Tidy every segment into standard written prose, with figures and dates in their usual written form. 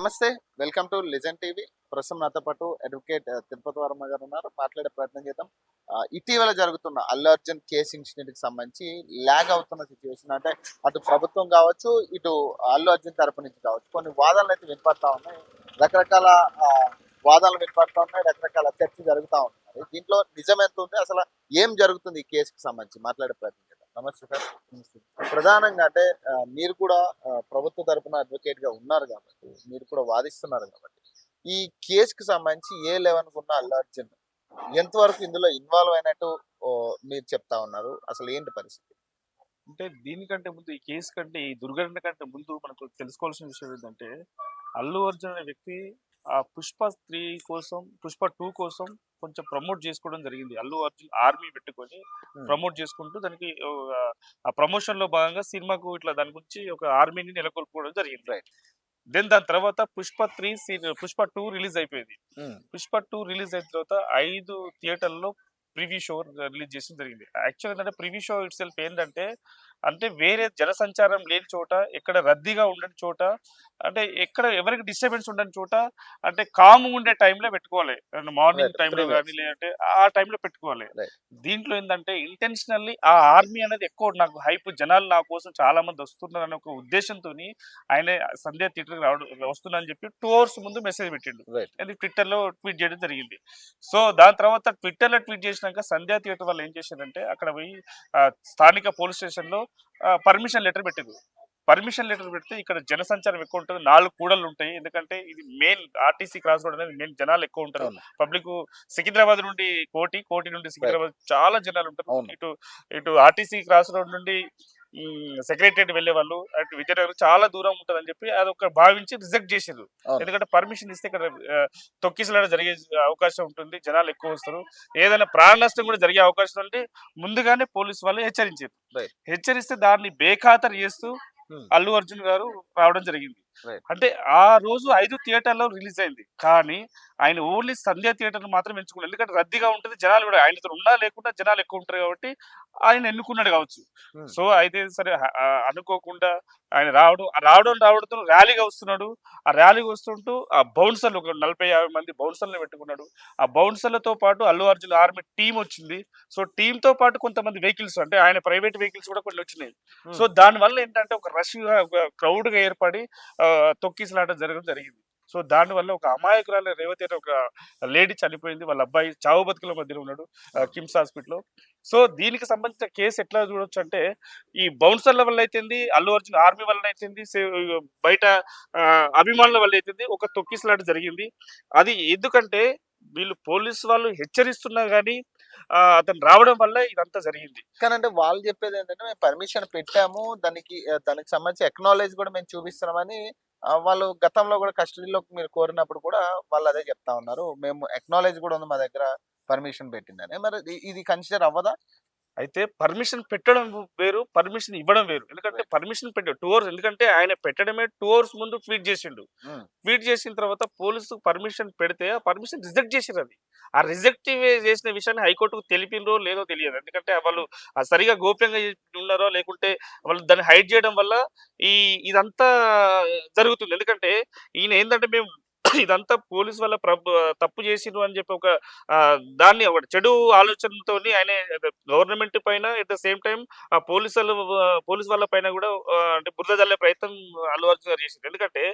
నమస్తే. Welcome to legend TV. ప్రస్తుతం నాతో పాటు అడ్వకేట్ తిరుపతి వర్మ గారు ఉన్నారు. మాట్లాడే ప్రయత్నం చేద్దాం. ఇటీవల జరుగుతున్న అల్లు అర్జున్ కేసు ఇన్సిడెంట్‌కి సంబంధించి లాగ్ అవుతున్న సిట్యుయేషన్ అంటే అటు ప్రభుత్వం కావచ్చు, ఇటు అల్లు అర్జున్ తరపు నుంచి కావచ్చు. కొన్ని వాదనలైతే వినపడతా ఉన్నాయి. రకరకాల వాదనలు వినపడతా ఉన్నాయి. రకరకాల చర్చ జరుగుతా ఉంది. మరి దీంట్లో నిజం ఎంత ఉంది? అసలు ఏం జరుగుతుంది ఈ కేసుకి సంబంధించి మాట్లాడే ప్రయత్నం చేద్దాం. నమస్తే సార్. నమస్తే. ప్రధానంగా అంటే మీరు కూడా ప్రభుత్వ తరపున అడ్వకేట్ గా ఉన్నారు కాబట్టి, మీరు కూడా వాదిస్తున్నారు కాబట్టి, ఈ కేసుకి సంబంధించి ఏ లెవెల్ ఉన్న అల్లు అర్జున్ ఎంతవరకు ఇందులో ఇన్వాల్వ్ అయినట్టు మీరు చెప్తా ఉన్నారు? అసలు ఏంటి పరిస్థితి? అంటే దీనికంటే ముందు ఈ కేసు కంటే ఈ దుర్ఘటన కంటే ముందు మనకు తెలుసుకోవాల్సిన విషయం ఏంటంటే అల్లు అర్జున్ అనే వ్యక్తి ఆ పుష్ప 3 కోసం పుష్ప 2 కోసం కొంచెం ప్రమోట్ చేసుకోవడం జరిగింది. అల్లు అర్జున్ ఆర్మీ పెట్టుకొని ప్రమోట్ చేసుకుంటూ దానికి ఆ ప్రమోషన్ లో భాగంగా సినిమాకు ఇట్లా దాని గురించి ఒక ఆర్మీని నెలకొల్పుకోవడం జరిగింది. రైట్. దెన్ దాని తర్వాత పుష్ప 2 రిలీజ్ అయిపోయింది. పుష్ప 2 రిలీజ్ అయిన తర్వాత 5 థియేటర్లలో ప్రివ్యూ షో రిలీజ్ చేసిన జరిగింది. యాక్చువల్ ఏంటంటే ప్రివ్యూ షో ఇట్ సెల్ఫ్ ఏంటంటే అంటే వేరే జనసంచారం లేని చోట, ఎక్కడ రద్దీగా ఉండని చోట, అంటే ఎక్కడ ఎవరికి డిస్టర్బెన్స్ ఉండని చోట, అంటే కామ్ ఉండే టైంలో పెట్టుకోవాలి. Morning Right. టైంలో Previous. కానీ లేదంటే ఆ టైంలో పెట్టుకోవాలి. Right. దీంట్లో ఏంటంటే ఇంటెన్షనల్లీ ఆ ఆర్మీ అనేది ఎక్కువ నాకు హైప్, జనాలు నా కోసం చాలా మంది వస్తున్నారు అనే ఒక ఉద్దేశంతో ఆయన సంధ్య థియేటర్కి రావడం వస్తుందని చెప్పి 2 hours ముందు మెసేజ్ పెట్టిండు. రైట్. అది ట్విట్టర్లో ట్వీట్ చేయడం జరిగింది. సో దాని తర్వాత ట్విట్టర్లో ట్వీట్ చేసినాక సంధ్య థియేటర్ వాళ్ళు ఏం చేశారంటే అక్కడ పోయి స్థానిక పోలీస్ స్టేషన్లో పర్మిషన్ లెటర్ పెట్టింది. పర్మిషన్ లెటర్ పెడితే ఇక్కడ జనసంచారం ఎక్కువ ఉంటుంది, 4 కూడళ్ళు ఉంటాయి. ఎందుకంటే ఇది మెయిన్ ఆర్టీసీ క్రాస్ రోడ్ అనేది మెయిన్, జనాలు ఎక్కువ ఉంటారు. అవును. పబ్లిక్ సికింద్రాబాద్ నుండి కోటి నుండి సికింద్రాబాద్ చాలా జనాలు ఉంటారు. అవును. ఇటు ఆర్టీసీ క్రాస్ రోడ్ నుండి సెక్రటరియట్ వెళ్లే వాళ్ళు, అటు విజయనగరం చాలా దూరం ఉంటుందని చెప్పి అది ఒక భావించి రిజెక్ట్ చేసారు. అవును. ఎందుకంటే పర్మిషన్ ఇస్తే ఇక్కడ తొక్కిసలాట జరిగే అవకాశం ఉంటుంది, జనాలు ఎక్కువ వస్తారు, ఏదైనా ప్రాణ నష్టం కూడా జరిగే అవకాశం ఉంటే ముందుగానే పోలీసు వాళ్ళు హెచ్చరించారు. Right. హెచ్చరిస్తే దాన్ని బేఖాతరు చేస్తూ అల్లు అర్జున్ గారు రావడం జరిగింది. Right. అంటే ఆ రోజు 5 థియేటర్లో రిలీజ్ అయింది, కానీ ఆయన ఓన్లీ సంధ్య థియేటర్ మాత్రం ఎంచుకున్నాడు. ఎందుకంటే రద్దీగా ఉంటుంది, జనాలు కూడా ఆయనతో ఉన్నా లేకుండా జనాలు ఎక్కువ ఉంటారు కాబట్టి ఆయన ఎన్నుకున్నాడు కావచ్చు. సో అయితే సరే అనుకోకుండా ఆయన రావడంతో ర్యాలీగా వస్తున్నాడు. ఆ ర్యాలీగా వస్తుంటూ ఆ బౌన్సర్లు ఒక 40-50 మంది బౌన్సర్లను పెట్టుకున్నాడు. ఆ బౌన్సర్లతో పాటు అల్లు అర్జున్ ఆర్మీ టీం వచ్చింది. సో టీమ్ తో పాటు కొంతమంది వెహికల్స్, అంటే ఆయన ప్రైవేట్ వెహికల్స్ కూడా కొన్ని వచ్చినాయి. సో దాని వల్ల ఏంటంటే ఒక రష్ గా, ఒక క్రౌడ్ గా ఏర్పడి తొక్కిసలాట జరగడం జరిగింది. సో దానివల్ల ఒక అమాయకురాలు రేవతి అనే ఒక లేడీ చనిపోయింది. వాళ్ళ అబ్బాయి చావు బతుకుల మధ్యలో ఉన్నాడు కిమ్స్ హాస్పిటల్లో. సో దీనికి సంబంధించిన కేసు ఎట్లా చూడొచ్చు అంటే ఈ బౌన్సర్ల వల్ల అయితేంది, అల్లు అర్జున్ ఆర్మీ వల్ల అయితేంది, బయట అభిమానుల వల్ల అయితేంది ఒక తొక్కిసలాట జరిగింది. అది ఎందుకంటే వీళ్ళు పోలీసు వాళ్ళు హెచ్చరిస్తున్నా గానీ అతను రావడం వల్ల ఇదంతా జరిగింది. కానీ అంటే వాళ్ళు చెప్పేది ఏంటంటే మేము పర్మిషన్ పెట్టాము, దానికి సంబంధించి ఎక్నాలెడ్జ్ కూడా మేము చూపిస్తున్నామని వాళ్ళు గతంలో కూడా కస్టడీలో మీరు కోరినప్పుడు కూడా వాళ్ళు అదే చెప్తా ఉన్నారు. మేము ఎక్నాలెడ్జ్ కూడా ఉంది మా దగ్గర, పర్మిషన్ పెట్టిందని. మరి ఇది కన్సిడర్ అవ్వదా? అయితే పర్మిషన్ పెట్టడం వేరు, పర్మిషన్ ఇవ్వడం వేరు. ఎందుకంటే పర్మిషన్ 2 hours, ఎందుకంటే ఆయన పెట్టడమే 2 hours ముందు ట్వీట్ చేసిండు. ట్వీట్ చేసిన తర్వాత పోలీసు పర్మిషన్ పెడితే ఆ పర్మిషన్ రిజెక్ట్ చేసిరు. అది ఆ రిజెక్ట్ చేసిన విషయాన్ని హైకోర్టుకు తెలిపినరో లేదో తెలియదు. ఎందుకంటే వాళ్ళు సరిగా గోప్యంగా ఉన్నారో లేకుంటే వాళ్ళు దాన్ని హైడ్ చేయడం వల్ల ఇదంతా జరుగుతుంది. ఎందుకంటే ఈయన ఏంటంటే మేము ఇదంతా పోలీసు వల్ల తప్పు చేసిండ్రు అని చెప్పి ఒక దాన్ని ఒక చెడు ఆలోచనతోని ఆయన గవర్నమెంట్ పైన ఎట్ ద సేమ్ టైం ఆ పోలీసు వాళ్ళ పైన కూడా అంటే బురద జల్లే ప్రయత్నం అల్లు అర్జున్ గారు చేసింది. ఎందుకంటే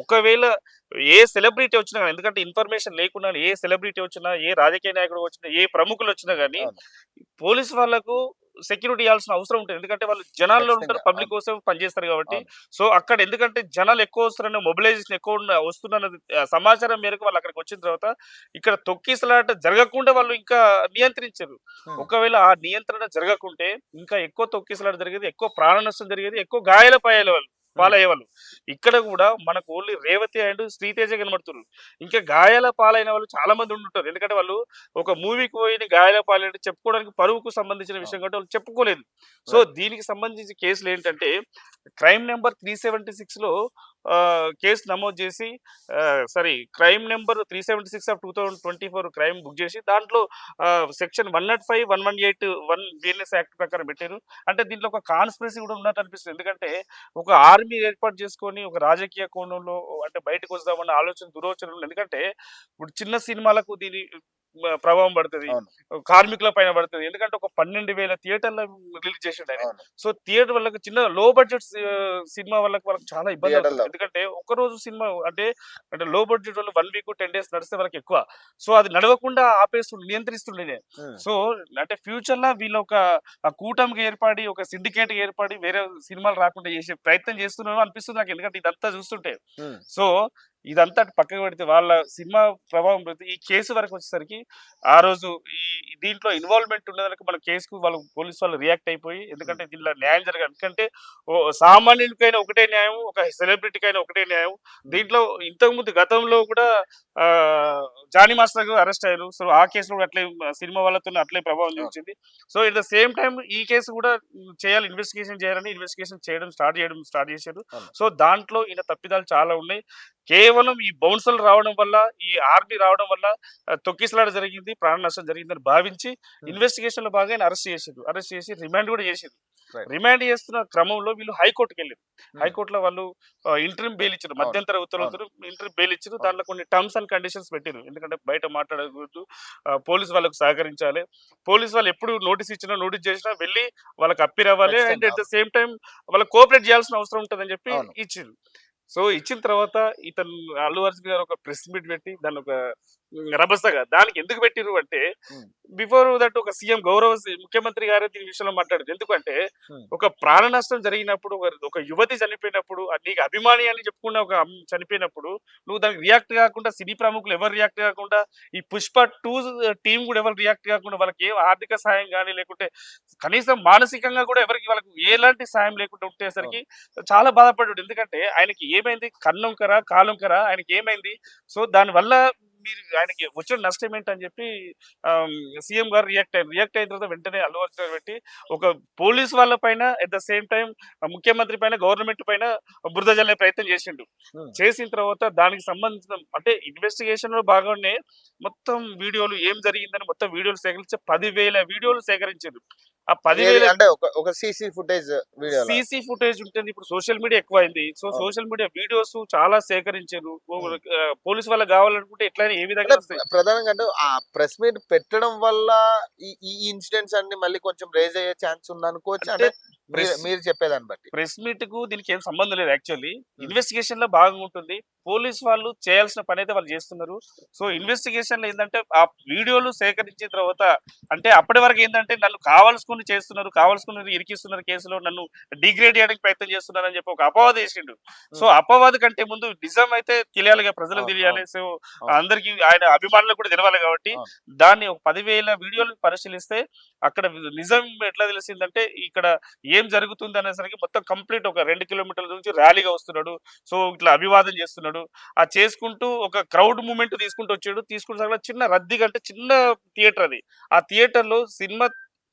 ఒకవేళ ఏ సెలబ్రిటీ వచ్చినా, ఎందుకంటే ఇన్ఫర్మేషన్ లేకుండా ఏ సెలబ్రిటీ వచ్చినా, ఏ రాజకీయ నాయకుడు వచ్చినా, ఏ ప్రముఖులు వచ్చినా కానీ పోలీసు వాళ్ళకు సెక్యూరిటీ ఇవ్వాల్సిన అవసరం ఉంటుంది. ఎందుకంటే వాళ్ళు జనాల్లో ఉంటారు, పబ్లిక్ కోసం పనిచేస్తారు కాబట్టి. సో అక్కడ ఎందుకంటే జనాలు ఎక్కువ వస్తున్నారని, మొబిలైజేషన్ ఎక్కువ వస్తున్న సమాచారం మేరకు వాళ్ళు అక్కడికి వచ్చిన తర్వాత ఇక్కడ తొక్కిసలాట జరగకుండా వాళ్ళు ఇంకా నియంత్రించారు. ఒకవేళ ఆ నియంత్రణ జరగకుంటే ఇంకా ఎక్కువ తొక్కిసలాట జరిగేది, ఎక్కువ ప్రాణ నష్టం జరిగేది, ఎక్కువ గాయాల పాలయ్యేవాళ్ళు. ఇక్కడ కూడా మనకు ఓన్లీ రేవతి అండ్ శ్రీతేజ కనబడుతున్నారు. ఇంకా గాయాల పాలైన వాళ్ళు చాలా మంది ఉంటుంటారు. ఎందుకంటే వాళ్ళు ఒక మూవీకి పోయి గాయాల పాలైన చెప్పుకోవడానికి పరువుకు సంబంధించిన విషయం కాబట్టి వాళ్ళు చెప్పుకోలేదు. సో దీనికి సంబంధించిన కేసులు ఏంటంటే క్రైమ్ నెంబర్ 376లో కేసు నమోదు చేసి sorry crime number 376 of 2024 crime book చేసి దాంట్లో సెక్షన్ 105, 118, 1 బిఎన్ఎస్ యాక్ట్ ప్రకారం పెట్టారు. అంటే దీంట్లో ఒక కాన్స్పిరసీ కూడా ఉన్నట్టు అనిపిస్తుంది. ఎందుకంటే ఒక ఆర్మీ ఏర్పాటు చేసుకొని ఒక రాజకీయ కోణంలో అంటే బయటకు వస్తామన్న ఆలోచన దురోచన ఉంది. ఎందుకంటే ఇప్పుడు చిన్న సినిమాలకు దీని ప్రభావం పడుతుంది, అవును. కార్మికుల పైన పడుతుంది. ఎందుకంటే ఒక 12,000 థియేటర్ల రిలీజ్ చేసిండు ఆయన. అవును. సో థియేటర్ వాళ్ళకి చిన్న లో బడ్జెట్ సినిమా వాళ్ళకి చాలా ఇబ్బంది అవుతుంది. థియేటర్లో. ఎందుకంటే ఒక రోజు సినిమా అంటే అంటే లో బడ్జెట్ వాళ్ళు 1 వీక్ 10 డేస్ నడిస్తే వాళ్ళకి ఎక్కువ. సో అది నడవకుండా నియంత్రిస్తుండే నేను. ఉమ్. సో అంటే ఫ్యూచర్ లో వీళ్ళు ఒక కూటమికి ఏర్పడి ఒక సిండికేట్ ఏర్పడి వేరే సినిమాలు రాకుండా చేసే ప్రయత్నం చేస్తున్నారో అనిపిస్తుంది నాకు. ఎందుకంటే ఇదంతా చూస్తుంటే ఉమ్. సో ఇదంతా అటు పక్కకు పెడితే వాళ్ళ సినిమా ప్రభావం పెడితే ఈ కేసు వరకు వచ్చేసరికి ఆ రోజు దీంట్లో ఇన్వాల్వ్మెంట్ ఉన్నదానికి మన కేసుకు వాళ్ళు పోలీసు వాళ్ళు రియాక్ట్ అయిపోయి, ఎందుకంటే దీనిలో న్యాయం జరగాలి. ఎందుకంటే సామాన్యునికైనా ఒకటే న్యాయం, ఒక సెలబ్రిటీకైనా ఒకటే న్యాయం. దీంట్లో ఇంతకుముందు గతంలో కూడా ఆ జానీ మాస్టర్ అరెస్ట్ అయ్యారు. సో ఆ కేసులో కూడా అట్లే సినిమా వాళ్ళతో అట్లే ప్రభావం చూపించింది. So at the same time ఈ కేసు కూడా చేయాలి, ఇన్వెస్టిగేషన్ చేయాలని ఇన్వెస్టిగేషన్ చేయడం స్టార్ట్ చేశారు. సో దాంట్లో ఈయన తప్పిదాలు చాలా ఉన్నాయి. కేవలం ఈ బౌన్సర్లు రావడం వల్ల, ఈ ఆర్మీ రావడం వల్ల తొక్కిసలాట జరిగింది, ప్రాణ నష్టం జరిగిందని భావించి ఇన్వెస్టిగేషన్ లో బాగా అరెస్ట్ చేసి రిమాండ్ కూడా చేసింది. Right. రిమాండ్ చేస్తున్న క్రమంలో వీళ్ళు హైకోర్టుకి వెళ్ళారు. హైకోర్టులో వాళ్ళు ఇంటర్మ్ బెయిల్ ఇచ్చారు, మధ్యంతర ఉత్తర్వులతో ఇంటర్మ్ బెయిల్ ఇచ్చారు. దాంట్లో కొన్ని టర్మ్స్ అండ్ కండిషన్స్ పెట్టారు. ఎందుకంటే బయట మాట్లాడకూడదు, పోలీసు వాళ్ళకు సహకరించాలి, పోలీసు వాళ్ళు ఎప్పుడు నోటీస్ ఇచ్చినా నోటీస్ చేసినా వెళ్ళి వాళ్ళకి అప్పిరవ్వాలి, and at the same time వాళ్ళకి కోఆపరేట్ చేయాల్సిన అవసరం ఉంటుందని చెప్పి అవును. ఇచ్చింది. సో ఇచ్చిన తర్వాత ఇతను అల్లు అర్జున్ గారు ఒక ప్రెస్ మీట్ పెట్టి దాన్ని ఒక రభసగా దానికి ఎందుకు పెట్టిరు అంటే, Hmm. బిఫోర్ దట్ ఒక సీఎం ముఖ్యమంత్రి గారు దీని విషయంలో మాట్లాడారు. ఎందుకంటే Hmm. ఒక ప్రాణ నష్టం జరిగినప్పుడు, ఒక యువతి చనిపోయినప్పుడు, నీకు అభిమాని అని చెప్పుకున్న ఒక చనిపోయినప్పుడు నువ్వు దానికి రియాక్ట్ కాకుండా, సినీ ప్రముఖులు ఎవరు రియాక్ట్ కాకుండా, ఈ పుష్ప 2 టీం కూడా ఎవరు రియాక్ట్ కాకుండా, వాళ్ళకి ఏ ఆర్థిక సాయం కానీ లేకుంటే కనీసం మానసికంగా కూడా ఎవరికి వాళ్ళకి ఎలాంటి సాయం లేకుండా ఉండేసరికి చాలా బాధపడ్డాడు. ఎందుకంటే ఆయనకి ఏమైంది, కన్నుంకరా కాలుంకరా, ఆయనకి ఏమైంది, సో దానివల్ల మీరు ఆయనకి వచ్చిన నష్టం ఏంటని చెప్పి సీఎం గారు రియాక్ట్ అయిన తర్వాత వెంటనే అల్లు అర్జున్ గారు పెట్టి ఒక పోలీస్ వాళ్ళ పైన అట్ ద సేమ్ టైం ముఖ్యమంత్రి పైన, గవర్నమెంట్ పైన బురద జల్లే ప్రయత్నం చేసిండు. Hmm. చేసిన తర్వాత దానికి సంబంధించిన అంటే ఇన్వెస్టిగేషన్ లో భాగంగానే మొత్తం వీడియోలు ఏం జరిగిందని మొత్తం వీడియోలు సేకరించి 10,000 వీడియోలు సేకరించారు. ఆ 10,000 అంటే ఒక CC footage video CC footage ఉంటుంది. ఇప్పుడు సోషల్ మీడియా ఎక్కువైంది. సో అవును. సోషల్ మీడియా వీడియోస్ చాలా సేకరించారు. పోలీసు వాళ్ళకి కావాలనుకుంటే ఎట్లయినా ఏ విధంగా వస్తాయి. ప్రధానంగా అంటే ఆ ప్రెస్ మీట్ పెట్టడం వల్ల ఈ ఇన్సిడెంట్స్ అన్ని మళ్ళీ కొంచెం రేజ్ అయ్యే ఛాన్స్ ఉంది అనుకోవచ్చు. అంటే మీరు చెప్పేదాన్ని బట్టి ప్రెస్ మీట్ కు దీనికి ఏం సంబంధం లేదు. యాక్చువల్లీ ఇన్వెస్టిగేషన్ లో భాగంగా ఉంటుంది. పోలీస్ వాళ్ళు చేయాల్సిన పని అయితే వాళ్ళు చేస్తున్నారు. సో ఇన్వెస్టిగేషన్ లో ఏంటంటే ఆ వీడియోలు సేకరించిన తర్వాత అంటే అప్పటి వరకు ఏంటంటే నన్ను కావాల్సుకుని చేస్తున్నారు, కావాల్సుకుని ఇరికిస్తున్నారు, కేసులో నన్ను డిగ్రేడ్ చేయడానికి ప్రయత్నం చేస్తున్నారు అని చెప్పి ఒక అపవాదం వేసిండు. సో అపవాదు కంటే ముందు నిజం అయితే తెలియాలిగా, ప్రజలకు అవును, తెలియాలి. సో అవును. అందరికి ఆయన అభిమానులకు కూడా తెలవాలి కాబట్టి అవును. దాన్ని ఒక 10,000 వీడియోలు పరిశీలిస్తే అక్కడ నిజం ఎట్లా తెలిసిందంటే ఇక్కడ ఏం జరుగుతుంది అనేసరికి మొత్తం కంప్లీట్ ఒక 2 కిలోమీటర్ల నుంచి ర్యాలీగా వస్తున్నాడు. సో ఇట్లా అభివాదం చేస్తున్నాడు. ఆ చేసుకుంటూ ఒక క్రౌడ్ మూమెంట్ తీసుకుంటూ వచ్చాడు. తీసుకుంటే చిన్న రద్దీగా అంటే చిన్న థియేటర్ అది. ఆ థియేటర్ లో సినిమా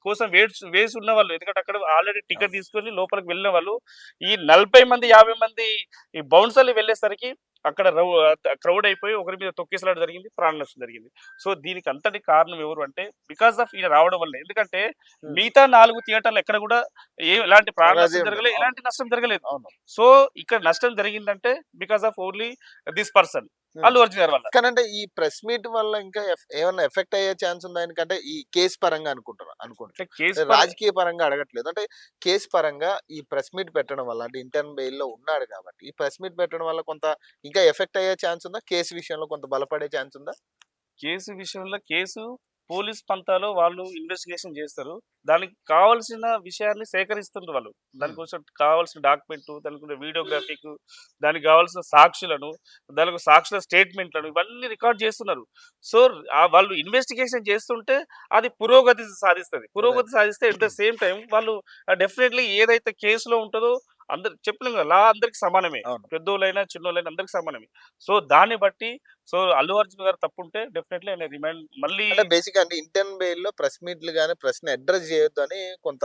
కోసం వేసి ఉన్న వాళ్ళు, ఎందుకంటే అక్కడ ఆల్రెడీ టికెట్ తీసుకొని లోపలికి వెళ్ళిన వాళ్ళు ఈ 40 మంది 50 మంది ఈ బౌన్సర్లు వెళ్ళేసరికి అక్కడ క్రౌడ్ అయిపోయి ఒకరి మీద తొక్కేసలాట జరిగింది, ప్రాణ నష్టం జరిగింది. సో దీనికి అంతటి కారణం ఎవరు అంటే బికాస్ ఆఫ్ ఈయన రావడం వల్ల. ఎందుకంటే మిగతా 4 థియేటర్లు ఎక్కడ కూడా ఎలాంటి ప్రాణ నష్టం జరగలేదు, ఎలాంటి నష్టం జరగలేదు. అవును. సో ఇక్కడ నష్టం జరిగిందంటే because of only this person Allu Arjun గారి వల్ల. కానీ అంటే ఈ ప్రెస్ మీట్ వల్ల ఇంకా ఏమన్నా ఎఫెక్ట్ అయ్యే ఛాన్స్ ఉందా? ఎందుకంటే ఈ కేసు పరంగా అనుకుంటే కేసు రాజకీయ పరంగా అడగట్లేదు, అంటే కేసు పరంగా ఈ ప్రెస్ మీట్ పెట్టడం వల్ల, అంటే ఇంటర్న్ బెయిల్ లో ఉన్నాడు కాబట్టి ఈ ప్రెస్ మీట్ పెట్టడం వల్ల కొంత ఇంకా ఎఫెక్ట్ అయ్యే ఛాన్స్ ఉందా? కేసు విషయంలో కొంత బలపడే ఛాన్స్ ఉందా? కేసు విషయంలో పోలీస్ పంతాలో వాళ్ళు ఇన్వెస్టిగేషన్ చేస్తారు. దానికి కావాల్సిన విషయాన్ని సేకరిస్తుండ్రు వాళ్ళు. దానికోసం కావాల్సిన డాక్యుమెంట్, దానికి వీడియోగ్రాఫిక్, దానికి కావాల్సిన సాక్షులను, దానికి సాక్షుల స్టేట్మెంట్లను ఇవన్నీ రికార్డ్ చేస్తున్నారు. సో వాళ్ళు ఇన్వెస్టిగేషన్ చేస్తుంటే అది పురోగతి సాధిస్తే ఎట్ ద సేమ్ టైం వాళ్ళు డెఫినెట్లీ ఏదైతే కేసులో ఉంటుందో అందరు చెప్పలేం కదా, లా అందరికి సమానమే, అవును. పెద్దోళ్ళైనా చిన్నోళ్ళైనా అందరికి సమానమే. సో దాన్ని బట్టి సో అల్లు అర్జున్ గారు తప్పుంటే డెఫినెట్లీ ఆయన రిమైండ్ మళ్ళీ అంటే బేసిక్‌గా అంటే ఇండియన్ బెయిల్‌లో ప్రెస్ మీట్‌లు గాని, ప్రెస్‌ని అడ్రెస్ చేయొద్దు అని కొంత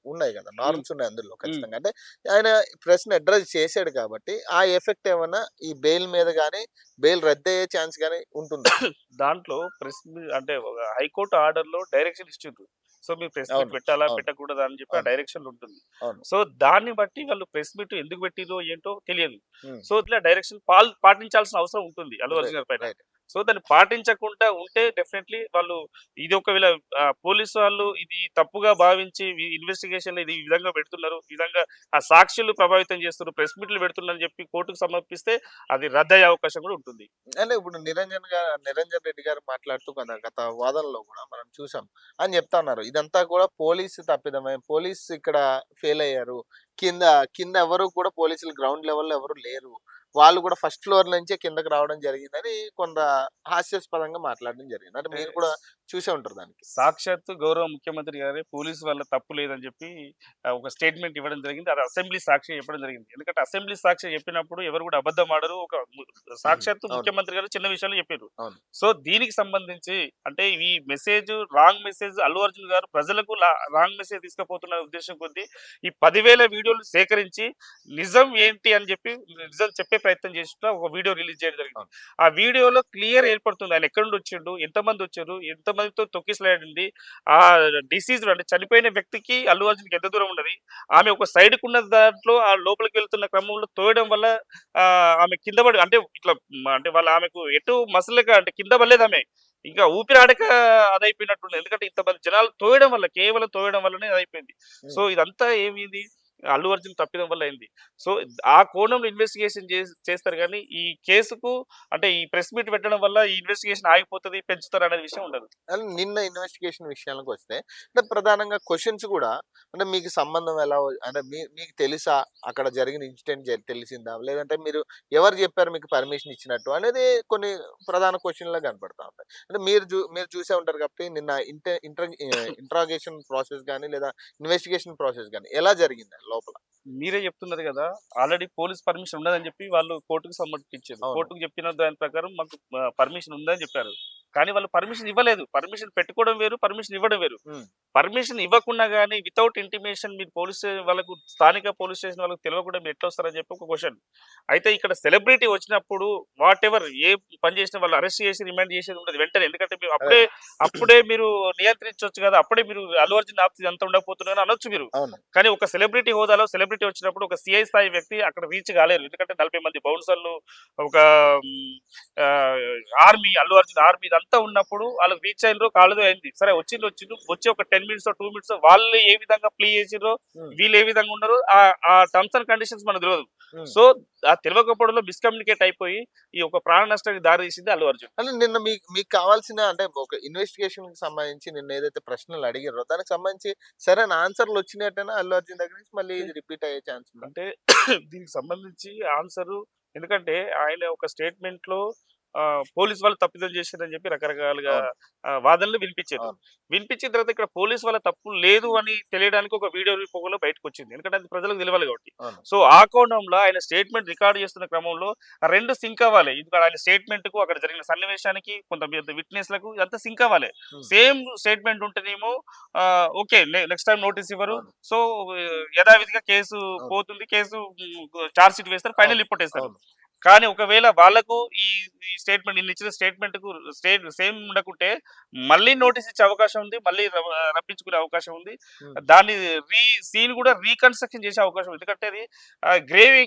ఉన్నాయి గదా! ఉమ్, నార్మ్స్ ఉన్నాయి అందులో ఉమ్. ఖచ్చితంగా. అంటే ఆయన ప్రెస్‌ని అడ్రెస్ చేసాడు కాబట్టి, ఆ ఎఫెక్ట్ ఏమన్నా ఈ బెయిల్ మీద గాని, బెయిల్ రద్దయ్యే ఛాన్స్ గాని ఉంటుందా? దాంట్లో అంటే ఒక హైకోర్టు ఆర్డర్‌లో డైరెక్షన్ ఇచ్చిండ్రు. సో మీరు ప్రెస్ మీట్ అవును. పెట్టాలా? అవును. పెట్టకూడదా? అని చెప్పి ఆ అవును. డైరెక్షన్‌లో ఉంటుంది. అవును. సో దాన్ని బట్టి వాళ్ళు ప్రెస్ మీట్ ఎందుకు పెట్టిర్రో ఏంటో తెలియదు. హ్మ్. సో ఇట్లా డైరెక్షన్ పాటించాల్సిన అవసరం ఉంటుంది అల్లు అర్జున్ గారి పైన. రైట్. సో దాన్ని పాటించకుండా ఉంటే డెఫినెట్‌లీ వాళ్ళు ఇది ఒకవేళ పోలీసు వాళ్ళు ఇది తప్పుగా భావించి ఇన్వెస్టిగేషన్‌లో ఇది ఈ విధంగా పెడుతున్నారు. ఈ విధంగా ఆ సాక్షులు ప్రభావితం చేస్తున్నారు. ప్రెస్ మీట్‌లు పెడుతున్నారని చెప్పి కోర్టుకు సమర్పిస్తే అది రద్దయ్యే అవకాశం కూడా ఉంటుంది. అంటే ఇప్పుడు నిరంజన్ రెడ్డి గారు మాట్లాడుతూ గత వాదనలో గూడా మనం చూసాం. ఆయన చెప్తా ఉన్నారు. ఇదంతా కూడా పోలీసు తప్పిదమే. పోలీసు ఇక్కడ ఫెయిల్ అయ్యారు. కింద కింద ఎవరు కూడా పోలీసులు గ్రౌండ్ లెవెల్‌లో ఎవరు లేరు. వాళ్ళు కూడా ఫస్ట్ ఫ్లోర్ నుంచే కిందకి రావడం జరిగిందని కొంత హాస్యాస్పదంగా మాట్లాడడం జరిగింది. అంటే అంటే మీరు కూడా చూసే ఉంటారు దానికి. సాక్షాత్తు గౌరవ ముఖ్యమంత్రి గారే పోలీసు వల్ల తప్పు లేదని చెప్పి ఒక స్టేట్మెంట్ ఇవ్వడం జరిగింది. అది అసెంబ్లీ సాక్షి చెప్పడం జరిగింది. ఎందుకంటే అసెంబ్లీ సాక్షి చెప్పినప్పుడు ఎవరు కూడా అబద్ధం ఆడరు. సాక్షాత్తు అవును. ముఖ్యమంత్రి గారు చిన్న విషయాలు చెప్పారు. అవును. సో దీనికి సంబంధించి అంటే ఈ message wrong message Allu Arjun గారు ప్రజలకు రాంగ్ మెసేజ్ తీసుకుపోతున్న ఉద్దేశం కొద్దీ ఈ 10,000 వీడియోలు సేకరించి నిజం ఏంటి అని చెప్పి నిజం చెప్పే ప్రయత్నం చేసిన ఒక వీడియో రిలీజ్ చేయడం జరిగింది. అవును. ఆ వీడియోలో క్లియర్ ఏర్పడుతుంది ఆయన ఎక్కడి నుండి వచ్చిండు, ఎంతమంది వచ్చారు, ఎంతమందితో తొక్కిసలాడింది, ఆ డిసీజ్ అంటే చనిపోయిన వ్యక్తికి అల్లు అర్జున్‌కి ఎంత దూరం ఉన్నది, ఆమె ఒక సైడ్‌కి ఉన్న దాంట్లో ఆ లోపలికి వెళ్తున్న క్రమంలో తోయడం వల్ల ఆమె కింద పడి అంటే ఇట్లా అంటే ఆమెకు ఎటు మసలక అంటే కింద పడలేదు ఆమె. ఇంకా ఊపిరాడక అదైపోయినట్టుంది. ఎందుకంటే ఇంతమంది జనాలు తోయడం వల్ల కేవలం తోయడం వల్లనే అదైపోయింది. సో హ్మ్. ఇదంతా ఏమిది అల్లు అర్జున్ తప్పిదం వల్ల అయింది. సో ఆ కోణంలో ఇన్వెస్టిగేషన్ చేస్తారు గానీ, ఈ కేసుకు అంటే ఈ ప్రెస్ మీట్ పెట్టడం వల్ల ఈ ఇన్వెస్టిగేషన్ ఆగిపోతది, పెంచుతారు అనే విషయం ఉండదు. అండ్ నిన్న ఇన్వెస్టిగేషన్ విషయానికొస్తే, అంటే ప్రధానంగా క్వెషన్స్ గూడా అంటే మీకు సంబంధం ఎలా అంటే మీకు తెలుసా? అక్కడ జరిగిన ఇన్సిడెంట్ తెలిసిందా? లేదంటే మీరు ఎవరు జెప్పారు మీకు పర్మిషన్ ఇచ్చినట్టు? అనేది కొన్ని ప్రధాన క్వెషన్‌లా కనపడతా ఉంటాయి. అంటే మీరు చూసే ఉంటారు కాబట్టి నిన్న ఇంట్రాగేషన్ ప్రాసెస్ గాని, లేదా ఇన్వెస్టిగేషన్ ప్రాసెస్ గాని ఎలా జరిగింది లోపల? మీరే చెప్తున్నారు గదా! ఆల్రెడీ పోలీస్ పర్మిషన్ ఉన్నదని జెప్పి వాళ్ళు కోర్ట్‌కి సమర్పించారు. అవును. కోర్ట్‌కి చెప్పిన దాని ప్రకారం మాకు పర్మిషన్ ఉందని జెప్పారు. కానీ వాళ్ళు పర్మిషన్ ఇవ్వలేదు. పర్మిషన్ పెట్టుకోవడం వేరు, పర్మిషన్ ఇవ్వడం వేరు. హ్మ్. పర్మిషన్ ఇవ్వకుండా గాని వితౌట్ ఇంటిమేషన్ మీరు పోలీస్ వాళ్ళకు స్థానిక పోలీస్ స్టేషన్ వాళ్ళకి తెలవకుండా మీరు ఎట్లా వస్తారని చెప్పి ఒక క్వెషన్. అయితే ఇక్కడ సెలబ్రిటీ వచ్చినప్పుడు వాటెవర్ ఏ పని చేసినా వాళ్ళు అరెస్ట్ చేసి రిమాండ్ చేసేది ఉండదు వెంటనే. ఎందుకంటే మీరు అదే. అప్పుడే మీరు నియంత్రించొచ్చు కదా! అప్పుడే మీరు అల్లు అర్జున్ ఆపితే ఇదంతా ఉండకపోతున్నారు అనొచ్చు మీరు. అవును. కానీ ఒక సెలబ్రిటీ హోదాలో సెలబ్రిటీ వచ్చినప్పుడు ఒక సీఐ స్థాయి వ్యక్తి అక్కడ రీచ్ కాలేరు. ఎందుకంటే 40 మంది బౌన్సర్లు ఒక హ్మ్, ఆర్మీ అల్లు అర్జున్ ఆర్మీ ఇదంతా ఉన్నప్పుడు వాళ్ళకి రీచ్ అయినరో కాలేదో అయింది. సరే వచ్చిండ్రు వచ్చి ఒక 10 మినిట్సో, 2 మినిట్సో వాళ్ళు ఏ విధంగా ప్లే చేసిర్రో, హ్మ్. వీళ్ళు ఏ విధంగా ఉన్నారో ఆ టర్మ్స్ అండ్ కండిషన్స్ మనకు తెలవదు. హ్మ్. సో ఆ తెలవకపోవడంలో మిస్‌కమ్యూనికేట్ అయిపోయి ఈ ఒక ప్రాణ నష్టానికి దారి తీసింది అల్లు అర్జున్. అంటే నిన్న మీకు కావాల్సిన అంటే ఒక ఇన్వెస్టిగేషన్‌కి సంబంధించి నిన్న ఏదైతే ప్రశ్నలు అడిగిర్రో దానికి సంబంధించి సరైన ఆన్సర్‌లు వచ్చినట్టేనా అల్లు అర్జున్ దగ్గర నుంచి మళ్ళీ ఇది రిపీట్ అయ్యే ఛాన్స్ ఉందా? అంటే దీనికి సంబంధించి ఆన్సరు ఎందుకంటే ఆయన ఒక స్టేట్మెంట్‌లో పోలీస్ వాళ్ళు తప్పిదం చేశారని చెప్పి రకరకాలుగా అవును. వాదనలు వినిపించారు. అవును. వినిపించిన తర్వాత ఇక్కడ పోలీస్ వాళ్ళ తప్పు లేదు అని తెలియడానికి ఒక వీడియో రూపంలో బయటకొచ్చింది. ఎందుకంటే అది ప్రజలకు తెలవాలి కాబట్టి. అవును. సో ఆ కోణంలో ఆయన స్టేట్మెంట్ రికార్డ్ చేస్తున్న క్రమంలో ఆ 2 సింక్ అవ్వాలి. ఇది ఆయన స్టేట్మెంట్‌కు అక్కడ జరిగిన సన్నివేశానికి కొంతమంది విట్నెస్‌లకు ఇదంతా సింక్ అవ్వాలి. హ్మ్. సేమ్ స్టేట్మెంట్ ఉంటేనేమో ఓకే. నెక్స్ట్ టైమ్ నోటీస్ ఇవ్వరు. అవును. సో యథావిధిగా కేసు అవును. పోతుంది. కేసు చార్జ్ షీట్ వేస్తారు. ఫైనల్ అవును. రిపోర్ట్ ఏస్తారు. అవును. కానీ ఒకవేళ వాళ్ళకు ఈ ఈ స్టేట్మెంట్ నిన్నిచ్చిన స్టేట్మెంట్‌కు సేమ్ ఉండకుంటే మళ్ళీ నోటీస్ ఇచ్చే అవకాశం ఉంది. మళ్ళీ రప్పించుకునే అవకాశం ఉంది. హ్మ్. దాన్ని సీన్ కూడా రీకన్‌స్ట్రక్షన్ చేసే అవకాశం ఉంది. ఎందుకంటే అది గ్రేవ్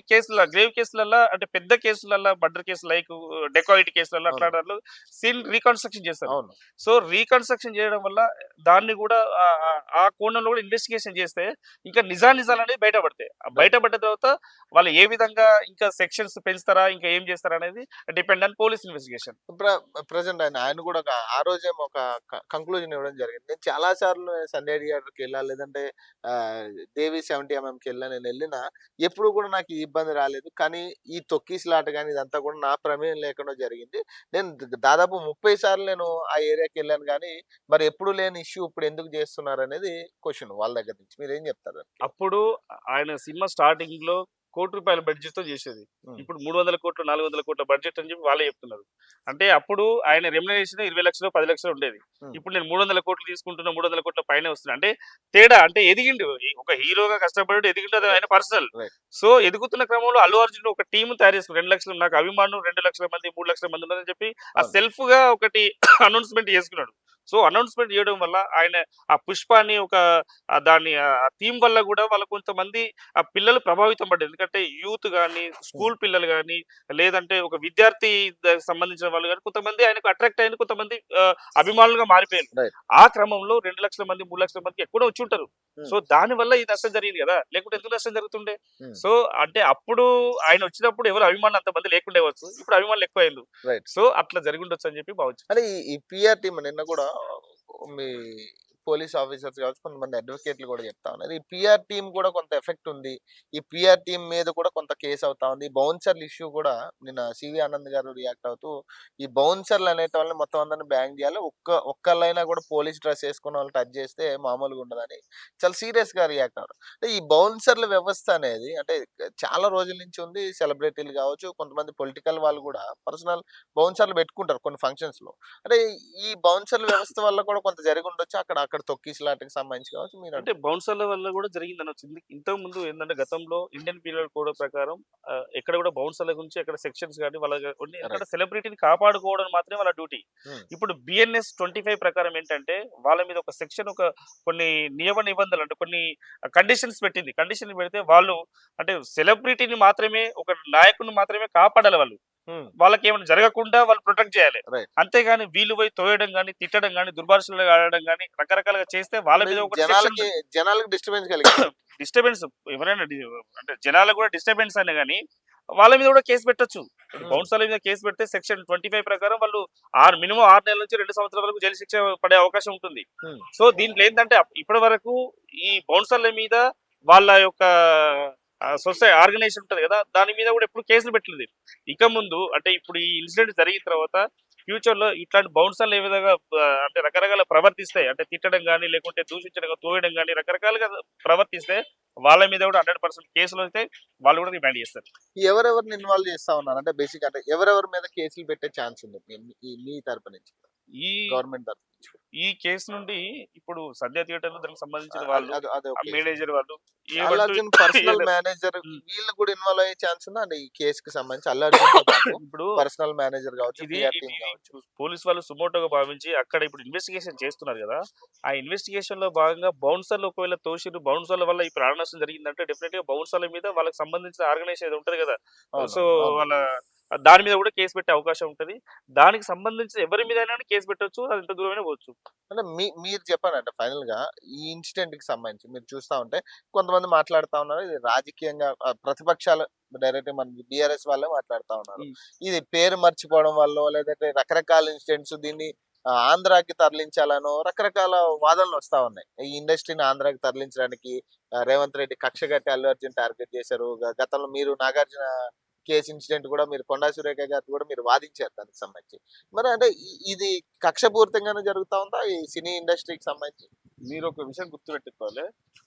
కేసులల్ల అంటే పెద్ద కేసులల్ల మర్డర్ కేసు లైక్ డెకాయిట్ కేసులల్ల అవును. అట్లా దాంట్లో సీన్ రీకన్‌స్ట్రక్షన్ చేస్తారు. అవును. సో రీకన్‌స్ట్రక్షన్ చేయడం వల్ల దాన్ని కూడా ఆ కోణంలో కూడా ఇన్వెస్టిగేషన్ చేస్తే ఇంకా నిజానిజాలనేవి బయటపడతాయి. రైట్. బయటపడ్డ తర్వాత వాళ్ళు ఏ విధంగా ఇంకా సెక్షన్స్ పెంచుతారా? ఇంకా ఏం చేస్తారా అనేది depend on police investigation. Present ఆయన కూడా ఆ రోజేమో ఒక కంక్లూజన్ ఇవ్వడం జరిగింది. నేను చాలా సార్లు సండే థియేటర్‌కి వెళ్ళా, లేదంటే దేవి 70 ఎంఎంకి నేను వెళ్ళినా ఎప్పుడు కూడా నాకు ఈ ఇబ్బంది రాలేదు. కానీ ఈ తొక్కిసలాట గాని ఇదంతా కూడా నా ప్రమేయం లేకుండా జరిగింది. నేను దాదాపు 30 సార్లు నేను ఆ ఏరియాకి వెళ్ళాను గానీ, మరి ఎప్పుడు లేని ఇష్యూ ఇప్పుడు ఎందుకు చేస్తున్నారనేది క్వెషన్ వాళ్ళ దగ్గర నుంచి. మీరేం చెప్తారు? అప్పుడు ఆయన సినిమా స్టార్టింగ్‌లో ₹1,00,00,000 బడ్జెట్‌తో చేసేది. హ్మ్. ఇప్పుడు 300,00,00,000, 400,00,00,000 బడ్జెట్ అని చెప్పి వాళ్ళే చెప్తున్నారు. అంటే అప్పుడు ఆయన రెమ్యునరేషన్ 20,00,000, 10,00,000 ఉండేది. హ్మ్. ఇప్పుడు నేను 300,00,00,000 తీసుకుంటున్నా, 300,00,00,000 పైనే వస్తున్నాయి. అంటే తేడా అంటే ఎదిగిండు. ఒక హీరోగా కష్టపడి ఎదిగిండు, అది ఆయన పర్సనల్. రైట్. సో ఎదుగుతున్న క్రమంలో అల్లు అర్జున్ ఒక టీమ్ తయారు చేసుకున్నాడు. 2,00,000 నాకు అభిమానులు 2,00,000 మంది, 3,00,000 మంది ఉన్నారని చెప్పి ఆ అవును. సెల్ఫ్‌గా ఒకటి అనౌన్స్‌మెంట్ చేసుకున్నాడు. సో అనౌన్స్‌మెంట్ చేయడం వల్ల ఆయన ఆ 'పుష్ప' అని ఒక దాన్ని థీమ్ వల్ల కూడా వాళ్ళ కొంతమంది ఆ పిల్లలు ప్రభావితం పడ్డారు. ఎందుకంటే యూత్ గాని, స్కూల్ పిల్లలు గాని, లేదంటే ఒక విద్యార్థి సంబంధించిన వాళ్ళు గాని కొంతమంది ఆయనకు అట్రాక్ట్ అయ్యిండ్రు. కొంతమంది అభిమానులుగా మారిపోయారు. రైట్. ఆ క్రమంలో 2,00,000 మంది, 3,00,000 మందికి ఎక్కడో వచ్చుంటారు. హ్మ్. సో దానివల్ల ఈ నష్టం జరిగింది కదా! లేకుంటే ఎందుకు నష్టం జరుగుతుండే? హ్మ్. సో అంటే అప్పుడు ఆయన వచ్చినప్పుడు ఎవరు అభిమానులు అంతమంది లేకుండేవచ్చు. ఇప్పుడు అభిమానులు ఎక్కువయ్యిండ్రు. రైట్. సో అట్లా జరిగుండొచ్చు అని చెప్పి భావించు. అంటే ఈ పీఆర్ టీమ్ నిన్న కూడా మీ పోలీస్ ఆఫీసర్స్ కావచ్చు, కొంతమంది అడ్వకేట్లు కూడా చెప్తా ఉన్నారు. ఈ పీఆర్ టీమ్ కూడా కొంత ఎఫెక్ట్ ఉంది. ఈ పీఆర్ టీమ్ మీద కూడా కొంత కేసు అవుతా ఉంది. బౌన్సర్ల ఇష్యూ కూడా నిన్న సివి ఆనంద్ గారు రియాక్ట్ అవుతూ ఈ బౌన్సర్లు అనేటోళ్ళని మొత్తం అందరిని బ్యాన్ చేయాలి. ఒక్కళ్ళైనా కూడా పోలీస్ డ్రెస్ వేసుకున్న వాళ్ళు టచ్ చేస్తే మామూలుగా ఉండదని చాలా సీరియస్‌గా రియాక్ట్ అవ్వరు. అంటే ఈ బౌన్సర్ల వ్యవస్థ అనేది అంటే చాలా రోజుల నుంచి ఉంది. సెలబ్రిటీలు కావచ్చు, కొంతమంది పొలిటికల్ వాళ్ళు కూడా పర్సనల్ బౌన్సర్లు పెట్టుకుంటారు కొన్ని ఫంక్షన్స్‌లో. అంటే ఈ బౌన్సర్ల వ్యవస్థ వల్ల కూడా కొంత జరిగుండొచ్చు. అక్కడ తొక్కిసలాటకి సంబంధించి కావచ్చు అంటే మీరంటారు. బౌన్సర్ల వల్ల కూడా జరిగిందనొచ్చు. ఇంతకు ముందు ఏందంటే గతంలో ఇండియన్ పీనల్ కోడ్ ప్రకారం ఎక్కడ కూడా బౌన్సర్ల గురించి ఎక్కడ సెక్షన్స్ గాని ఎందుకంటే రైట్. సెలబ్రిటీని కాపాడుకోవడం మాత్రమే వాళ్ళ డ్యూటీ. హ్మ్. ఇప్పుడు బిఎన్ఎస్ 25 ప్రకారం ఏంటంటే వాళ్ళ మీద ఒక సెక్షన్ కొన్ని నియమ నిబంధనలు అంటే కొన్ని కండిషన్స్ పెట్టింది. కండిషన్ పెడితే వాళ్ళు అంటే సెలబ్రిటీని మాత్రమే ఒక నాయకుడిని మాత్రమే కాపాడాలి వాళ్ళు. హ్మ్. వాళ్ళకేమైనా జరగకుండా వాళ్ళు ప్రొటెక్ట్ చేయాలి. రైట్. అంతేగాని వీళ్ళు పోయి తోయడం గాని, తిట్టడం గాని, దుర్భాషలు ఆడడం గాని రకరకాలుగా చేస్తే వాళ్ళ మీద ఒకటి సెక్షన్ జనాలకి డిస్టర్బెన్స్ కలిగింది. డిస్టర్బెన్స్ ఎవరైనా అంటే జనాలకు కూడా డిస్టర్బెన్స్ అనే గాని వాళ్ళ మీద కూడా కేసు పెట్టొచ్చు. హ్మ్. బౌన్సర్ల మీద కేసు పెడితే సెక్షన్ 25 ప్రకారం వాళ్ళు మినిమం 6 నెలల నుంచి 2 సంవత్సరాల వరకు జైలు శిక్ష పడే అవకాశం ఉంటుంది. హ్మ్. సో దీంట్లో ఏంటంటే ఇప్పటి వరకు ఈ బౌన్సర్ల మీద వాళ్ళ యొక్క ఆర్గనైజేషన్ ఉంటది కదా, దాని మీద కూడా ఎప్పుడు కేసులు పెట్టలేదు. ఇక ముందు అంటే ఇప్పుడు ఈ ఇన్సిడెంట్ జరిగిన తర్వాత ఫ్యూచర్ లో ఇట్లాంటి బౌన్సర్లు ఏ విధంగా అంటే రకరకాల ప్రవర్తిస్తాయి అంటే తిట్టడం కానీ, లేకుంటే దూషించడం తోయడం కానీ రకరకాలుగా ప్రవర్తిస్తే వాళ్ళ మీద కూడా 100% కేసులు అయితే వాళ్ళు కూడా రిమాండ్ చేస్తారు. ఎవరెవరిని ఇన్వాల్వ్ చేస్తా ఉన్నారు? అంటే బేసిక్ అంటే ఎవరెవరి మీద కేసులు పెట్టే ఛాన్స్ ఉంది మీ తరపు నుంచి? ఈ గవర్నమెంట్ తరపు నుంచి? ఈ కేసు నుండి ఇప్పుడు సంధ్య థియేటర్‌లో దానికి సంబంధించిన అది వాళ్ళు, అది అది ఆ ఓకే. మేనేజర్ వాళ్ళు అల్లు ఏమంటూ అర్జున్ పర్సనల్ మేనేజర్ హ్మ్. వీళ్ళు కూడా ఇన్వాల్వ్ అయ్యే ఛాన్స్ ఉందా? అంటే ఈ కేసుకి సంబంధించి అల్లు అర్జున్‌తో పాటు ఇప్పుడు పర్సనల్ మేనేజర్ కావచ్చు, ఇది పీఆర్ ఇది టీమ్ ఇది కావచ్చు. ఇప్పుడు పోలీస్ వాళ్ళు సుమోటోగా భావించి అక్కడ ఇప్పుడు ఇన్వెస్టిగేషన్ చేస్తున్నారు కదా! ఆ ఇన్వెస్టిగేషన్ లో భాగంగా బౌన్సర్లు ఒకవేళ తోసిర్రు, బౌన్సర్ల వల్ల ఈ ప్రాణ నష్టం జరిగిందంటే డెఫినిట్‌గా బౌన్సర్ల మీద వాళ్ళకి సంబంధించిన ఆర్గనైజేషన్ ఏదో ఉంటది కదా! అవును. సో అవును. వాళ్ళ దాని మీద కూడా కేసు పెట్టే అవకాశం ఉంటది. దానికి సంబంధించి ఎవరి మీదైనా కేసు పెట్టొచ్చు. అది ఎంత దూరమైనా పోవచ్చు. అంటే మీరు చెప్పండి అంటే ఫైనల్‌గా ఈ ఇన్సిడెంట్‌కి సంబంధించి మీరు చూస్తా ఉంటే కొంతమంది మాట్లాడుతా ఉన్నారు. ఇది రాజకీయంగా ప్రతిపక్షాలు డైరెక్ట్‌గా మన బీఆర్ఎస్ వాళ్ళే మాట్లాడుతా ఉన్నారు. హ్మ్. ఇది పేరు మర్చిపోవడం వల్లో లేదంటే రకరకాల ఇన్సిడెంట్స్ దీన్ని ఆంధ్రాకి తరలించాలనో రకరకాల వాదనలు వస్తా ఉన్నాయి. ఈ ఇండస్ట్రీని ఆంధ్రాకి తరలించడానికి రేవంత్ రెడ్డి కక్ష కట్టి అల్లు అర్జున్ టార్గెట్ చేశారు. గతంలో మీరు నాగార్జున కేస్ ఇన్సిడెంట్ కూడా మీరు కొండా సురేఖ గారితో కూడా మీరు వాదించారు దానికి సంబంధించి. మరి అంటే ఇది కక్షపూరితంగానే జరుగుతా ఉందా ఈ సినీ ఇండస్ట్రీకి సంబంధించి? మీరు ఒక విషయం గుర్తుపెట్టుకోవాలి.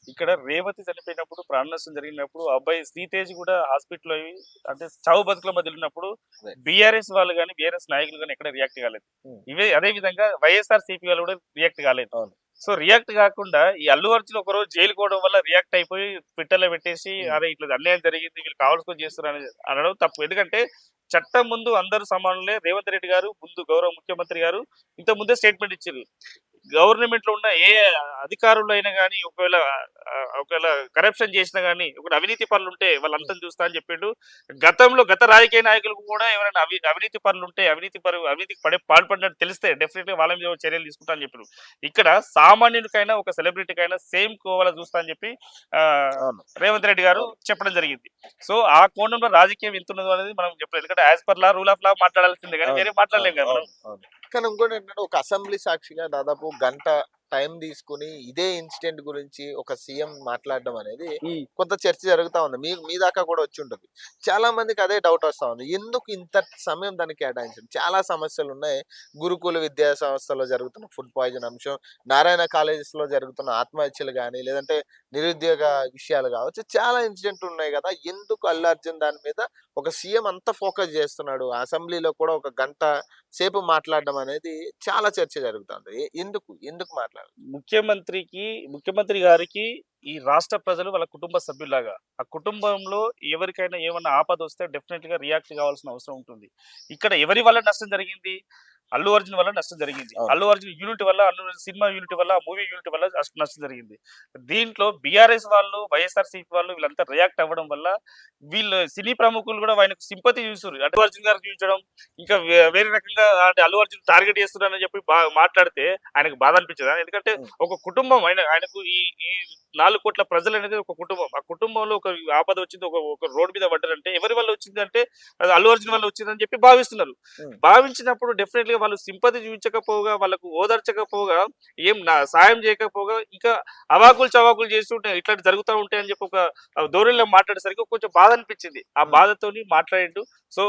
ఇక్కడ రేవతి చనిపోయినప్పుడు ప్రాణ నష్టం జరిగినప్పుడు ఆ అబ్బాయి శ్రీతేజ్ కూడా హాస్పిటల్‌లో అయ్యి అంటే చావు బతుకుల మధ్యలో ఉన్నప్పుడు రైట్. బీఆర్ఎస్ వాళ్ళు గాని, బీఆర్ఎస్ నాయకులు గాని ఎక్కడ రియాక్ట్ కాలేదు. హ్మ్. అదే విధంగా వైఎస్ఆర్‌సీపీ వాళ్ళు కూడా రియాక్ట్ కాలేదు. అవును. సో రియాక్ట్ కాకుండా ఈ అల్లు అర్జున్ ఒకరోజు జైలుకి పోవడం వల్ల రియాక్ట్ అయిపోయి ట్విట్టర్‌లో పెట్టేసి హ్మ్. అరే ఇట్లా అన్యాయం జరిగింది వీళ్ళు కావాల్సుకొని చేస్తున్నారు అనడం తప్పు. ఎందుకంటే చట్టం ముందు అందరూ సమానులే. రేవంత్ రెడ్డి గారు ముందు గౌరవ ముఖ్యమంత్రి గారు ఇంతకు ముందే స్టేట్మెంట్ ఇచ్చిండ్రు. గవర్నమెంట్ లో ఉన్న ఏ అధికారులు అయినా కానీ ఒకవేళ కరప్షన్ చేసినా కానీ ఒక అవినీతి పనులు ఉంటే వాళ్ళంతా చూస్తా అని చెప్పిండు. గత రాజకీయ నాయకులకు కూడా ఎవరైనా అవినీతి పనులు ఉంటే అవినీతికి పాల్పడినట్టు తెలిస్తే డెఫినెట్ గా వాళ్ళ మీద చర్యలు తీసుకుంటా అని చెప్పారు. ఇక్కడ సామాన్యునికైనా ఒక సెలబ్రిటీకైనా సేమ్ కోవాల చూస్తా అని చెప్పి ఆ అవును. రేవంత్ రెడ్డి గారు చెప్పడం జరిగింది. సో ఆ కోణంలో రాజకీయం ఎంత ఉన్నదో అనేది మనం చెప్పలేదు. ఎందుకంటే as per law rule of law మాట్లాడాల్సిందే కానీ వేరే మాట్లాడలేం కదా మనం. కానీ ఇంకోటి ఏంటంటే ఒక అసెంబ్లీ సాక్షిగా దాదాపు గంట టైం తీసుకుని ఇదే ఇన్సిడెంట్ గురించి ఒక సీఎం మాట్లాడడం అనేది కొంత చర్చ జరుగుతా ఉంది. మీ దాకా కూడా వచ్చి ఉంటుంది. చాలా మందికి అదే డౌట్ వస్తా ఉంది. ఎందుకు ఇంత సమయం దానికి కేటాయించండి? చాలా సమస్యలు ఉన్నాయి. గురుకుల విద్యా సంస్థలో జరుగుతున్న ఫుడ్ పాయిజన్ అంశం, నారాయణ కాలేజెస్ లో జరుగుతున్న ఆత్మహత్యలు కానీ, లేదంటే నిరుద్యోగ విషయాలు కావచ్చు, చాలా ఇన్సిడెంట్ ఉన్నాయి కదా. ఎందుకు అల్లు అర్జున్ దాని మీద ఒక సీఎం అంత ఫోకస్ చేస్తున్నాడు? అసెంబ్లీలో కూడా ఒక గంట సేపు మాట్లాడడం అనేది చాలా చర్చ జరుగుతుంది. ఎందుకు ఎందుకు మాట్లాడాలి? ముఖ్యమంత్రి గారికి ఈ రాష్ట్ర ప్రజలు వాళ్ళ కుటుంబ సభ్యులాగా, ఆ కుటుంబంలో ఎవరికైనా ఏమన్నా ఆపద వస్తే డెఫినెట్ గా రియాక్ట్ కావాల్సిన అవసరం ఉంటుంది. ఇక్కడ ఎవరి వల్ల నష్టం జరిగింది? అల్లు అర్జున్ వల్ల నష్టం జరిగింది. అల్లు అర్జున్ యూనిట్ వల్ల, అల్లు అర్జున్ సినిమా యూనిట్ వల్ల, మూవీ యూనిట్ వల్ల నష్టం జరిగింది. దీంట్లో బీఆర్ఎస్ వాళ్ళు, వైఎస్ఆర్సీపీ వాళ్ళు వీళ్ళంతా రియాక్ట్ అవ్వడం వల్ల వీళ్ళు సినీ ప్రముఖులు కూడా ఆయనకు సింపతి చూస్తారు. అల్లు అర్జున్ గారు చూపించడం, ఇంకా వేరే రకంగా అంటే అల్లు అర్జున్ టార్గెట్ చేస్తున్నారని చెప్పి మాట్లాడితే ఆయనకు బాధ అనిపించదా? ఎందుకంటే ఒక కుటుంబం ఆయనకు ఈ ఈ 4 కోట్ల ప్రజలు అనేది ఒక కుటుంబం. ఆ కుటుంబంలో ఒక ఆపద వచ్చింది, ఒక రోడ్డు మీద పడ్డారంటే ఎవరి వల్ల వచ్చిందంటే అది అల్లు అర్జున్ వల్ల వచ్చిందని చెప్పి భావిస్తున్నారు. భావించినప్పుడు డెఫినెట్ గా వాళ్ళు సింపతి చూపించకపోగా, వాళ్ళకు ఓదార్చకపోగా, సాయం చేయకపోగా, ఇంకా అవాకులు చవాకులు చేస్తుంటే ఇట్లాంటి జరుగుతూ ఉంటాయి అని చెప్పి ఒక ధోరణిలో మాట్లాడేసరికి కొంచెం బాధ అనిపించింది. ఆ బాధతోని మాట్లాడిండు. సో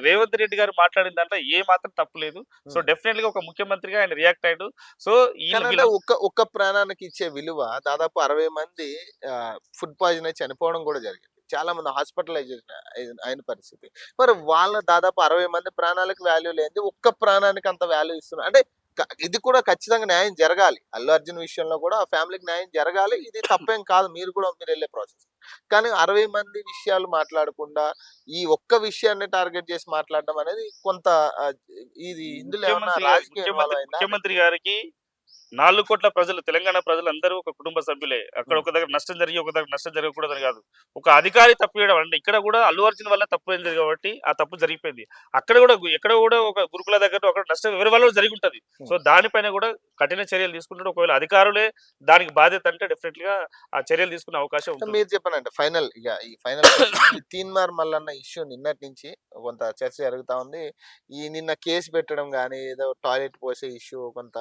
రేవంత్ రెడ్డి గారు మాట్లాడిన దాంట్లో ఏ మాత్రం తప్పు లేదు. సో డెఫినెట్ గా ఒక ముఖ్యమంత్రిగా ఆయన రియాక్ట్ అయ్యాడు. సో ఒక్క ప్రాణానికి ఇచ్చే విలువ దాదాపు 60 మంది ఫుడ్ పాయిజన్ అయి చనిపోవడం కూడా జరిగింది. చాలా మంది హాస్పిటలైజేషన్ అయిన పరిస్థితి. మరి వాళ్ళ దాదాపు 60 మంది ప్రాణాలకు వాల్యూ లేనిది ఒక్క ప్రాణానికి అంత వాల్యూ ఇస్తున్నారు. అంటే ఇది కూడా ఖచ్చితంగా న్యాయం జరగాలి. అల్లు అర్జున్ విషయంలో కూడా ఆ ఫ్యామిలీకి న్యాయం జరగాలి. ఇది తప్పేం కాదు. మీరు వెళ్ళే ప్రాసెస్. కానీ 60 మంది విషయాలు మాట్లాడకుండా ఈ ఒక్క విషయాన్ని టార్గెట్ చేసి మాట్లాడడం అనేది కొంత ఇది ఇందులో ఏమన్నా రాజకీయ ముఖ్యమంత్రి గారికి 4 కోట్ల ప్రజలు, తెలంగాణ ప్రజలు అందరూ ఒక కుటుంబ సభ్యులే. అక్కడ ఒక దగ్గర నష్టం జరిగి ఒక దగ్గర నష్టం జరగకూడదని కాదు. ఒక అధికారి తప్పు చేయడం అంటే ఇక్కడ కూడా అల్లు అర్జున్ వల్ల తప్పు అయింది కాబట్టి ఆ తప్పు జరిగిపోయింది. అక్కడ కూడా ఎక్కడ కూడా ఒక గురుకుల దగ్గర ఒక నష్టం ఎవరి వల్ల జరిగి ఉంటది. సో దానిపైన కూడా కఠిన చర్యలు తీసుకుంటారు. ఒకవేళ అధికారులే దానికి బాధ్యత అంటే డెఫినెట్ గా ఆ చర్యలు తీసుకునే అవకాశం ఉంటుంది. మీరు చెప్పనండి ఫైనల్ ఈ ఫైనల్ తీన్మార్ మల్లన్న ఇష్యూ నిన్నటి నుంచి కొంత చర్చ జరుగుతా ఉంది. నిన్న కేసు పెట్టడం కానీ, ఏదో టాయిలెట్ పోసే ఇష్యూ కొంత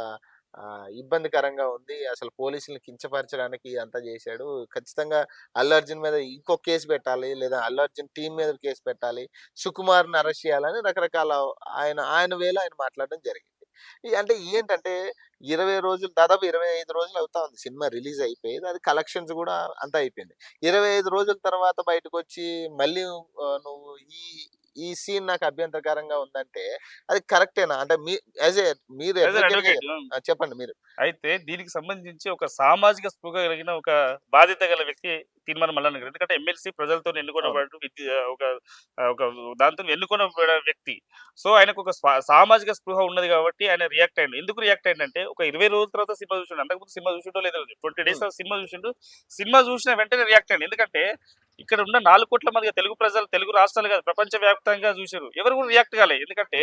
ఇబ్బందికరంగా ఉంది. అసలు పోలీసులను కించపరచడానికి అంతా చేశాడు. ఖచ్చితంగా అల్లు అర్జున్ మీద ఇంకో కేసు పెట్టాలి, లేదా అల్లు అర్జున్ టీం మీద కేసు పెట్టాలి, సుకుమార్ని అరెస్ట్ చేయాలని రకరకాల ఆయన వేళ ఆయన మాట్లాడడం జరిగింది. అంటే ఏంటంటే 20 రోజులు, దాదాపు 25 రోజులు అవుతా ఉంది సినిమా రిలీజ్ అయిపోయింది. అది కలెక్షన్స్ కూడా అంతా అయిపోయింది. 25 రోజుల తర్వాత బయటకు వచ్చి మళ్ళీ నువ్వు ఈ సీన్ నాకు అభ్యంతరకరంగా ఉందంటే అది కరెక్టేనా? అంటే మీరు చెప్పండి మీరు. అయితే దీనికి సంబంధించి ఒక సామాజిక స్పృహ కలిగిన ఒక బాధ్యత గల వ్యక్తి తీర్మానం మల్లన్న గారు. ఎందుకంటే ఎమ్మెల్సీ ప్రజలతో ఎన్నుకున్నవాడు, ఒక దాంతో ఎన్నుకున్న వ్యక్తి. సో ఆయనకు ఒక సామాజిక స్పృహ ఉన్నది కాబట్టి ఆయన రియాక్ట్ అయ్యిండు. ఎందుకు రియాక్ట్ అయ్యిందంటే ఒక 20 రోజుల తర్వాత సినిమా చూసిండు. అంతకుముందు సినిమా చూసిండో లేదో 20 days సినిమా చూసిండు. సినిమా చూసిన వెంటనే రియాక్ట్ అయ్యిండు. ఎందుకంటే ఇక్కడ ఉన్న 4 కోట్ల మందిగా తెలుగు ప్రజలు, తెలుగు రాష్ట్రాలు కాదు ప్రపంచ వ్యాప్తంగా చూసారు. ఎవరు కూడా రియాక్ట్ కాలే. ఎందుకంటే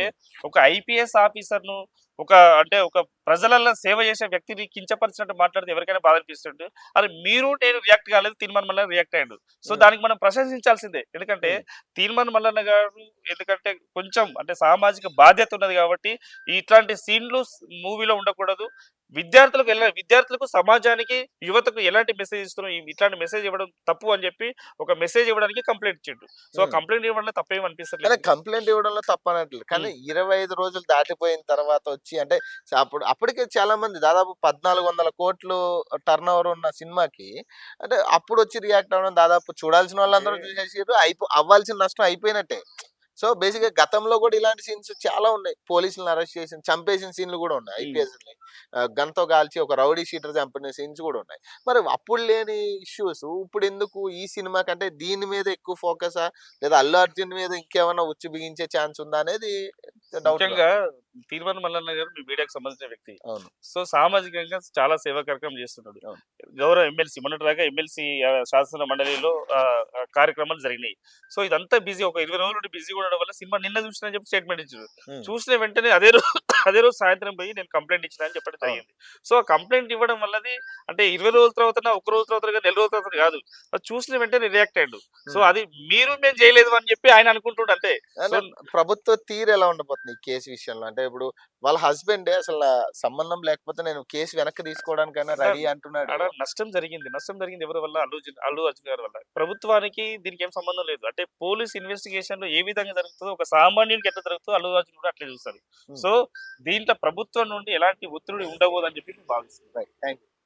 ఒక ఐపీఎస్ ఆఫీసర్ ను ఒక ప్రజలలో సేవ చేసే వ్యక్తిని కించపరిచినట్టు మాట్లాడితే ఎవరికైనా బాధ అనిపిస్తుంది. అది నేను రియాక్ట్ కాలేదు, తీర్మానం మల్లన్న రియాక్ట్ అయ్యాడు. సో దానికి మనం ప్రశంసించాల్సిందే. ఎందుకంటే తీర్మానం మల్లన్న గారు ఎందుకంటే కొంచెం అంటే సామాజిక బాధ్యత ఉన్నది కాబట్టి ఇట్లాంటి సీన్లు మూవీలో ఉండకూడదు. విద్యార్థులకు, సమాజానికి, యువతకు ఎలాంటి మెసేజ్ ఇస్తున్నాం, ఇట్లాంటి మెసేజ్ ఇవ్వడం తప్పు అని చెప్పి ఒక మెసేజ్ ఇవ్వడానికి కంప్లైంట్ ఇచ్చిండు. సో కంప్లైంట్ ఇవ్వడంలో తప్పేం అనిపిస్తుంది. కంప్లైంట్ ఇవ్వడంలో తప్పనట్లేదు. కానీ 25 రోజులు దాటిపోయిన తర్వాత వచ్చి అంటే అప్పటికే చాలా మంది దాదాపు 1400 కోట్లు టర్న్ ఓవర్ ఉన్న సినిమాకి అంటే అప్పుడు వచ్చి రియాక్ట్ అవ్వడం, దాదాపు చూడాల్సిన వాళ్ళందరూ చూసేసారు. అవ్వాల్సిన నష్టం అయిపోయినట్టే. సో బేసిక్ గా గతంలో కూడా ఇలాంటి సీన్స్ చాలా ఉన్నాయి. పోలీసులను అరెస్ట్ చేసిన, చంపేసిన సీన్లు కూడా ఉన్నాయి. ఐపీఎస్ గన్తో కాల్చి ఒక రౌడీ షీటర్ చంపిన సీన్స్ కూడా ఉన్నాయి. మరి అప్పుడు లేని ఇష్యూస్ ఇప్పుడు ఎందుకు ఈ సినిమా కంటే దీని మీద ఎక్కువ ఫోకసా, లేదా అల్లు అర్జున్ మీద ఇంకేమైనా ఉచ్చు బిగించే ఛాన్స్ ఉందా అనేది డౌట్. తీర్మాన మల్లన్న గారు మీ మీడియాకు సంబంధించిన వ్యక్తి. అవును. సో సామాజికంగా చాలా సేవా కార్యక్రమం చేస్తున్నాడు. అవును. గౌరవ ఎమ్మెల్సీ మొన్నటిదాకా ఎమ్మెల్సీ శాసన మండలిలో కార్యక్రమాలు జరిగినాయి. సో ఇదంతా బిజీ ఒక 20 రోజుల నుండి బిజీగా ఉండడం వల్ల సినిమా నిన్న చూసిన చెప్పి స్టేట్మెంట్ ఇచ్చారు. ఉమ్. చూసిన వెంటనే అదే రోజు అదే రోజు సాయంత్రం పోయి నేను కంప్లైంట్ ఇచ్చిన అని చెప్పడం జరిగింది. సో ఆ కంప్లైంట్ ఇవ్వడం వల్లది అంటే 20 రోజుల తర్వాత ఒక రోజు తర్వాత నెల రోజుల తర్వాత కాదు, అది చూసిన వెంటనే రియాక్ట్ అయ్యాడు. సో అది మేము చేయలేదు అని చెప్పి ఆయన అనుకుంటుండే అంతే. అంటే ప్రభుత్వ తీరు ఎలా ఉండబోతుంది ఈ కేసు విషయంలో? అంటే ఇప్పుడు వాళ్ళ హస్బెండ్ అసలు సంబంధం లేకపోతే నేను కేసు వెనక్కి తీసుకోవడానికైనా రెడీ అంటున్నాడు. ఆడ నష్టం జరిగింది ఎవరి వల్ల? అల్లు అర్జున్ గారి వల్ల. ప్రభుత్వానికి దీనికి ఏం సంబంధం లేదు. అంటే పోలీస్ ఇన్వెస్టిగేషన్ లో ఏ విధంగా జరుగుతుందో ఒక సామాన్యునికి ఎట్లా జరుగుతుందో అల్లు అర్జున్ కూడా అట్లే చూస్తారు. సో దీంట్లో ప్రభుత్వం నుండి ఎలాంటి ఒత్తిడి ఉండబోదని చెప్పి భావిస్తుంది. Right, thank you.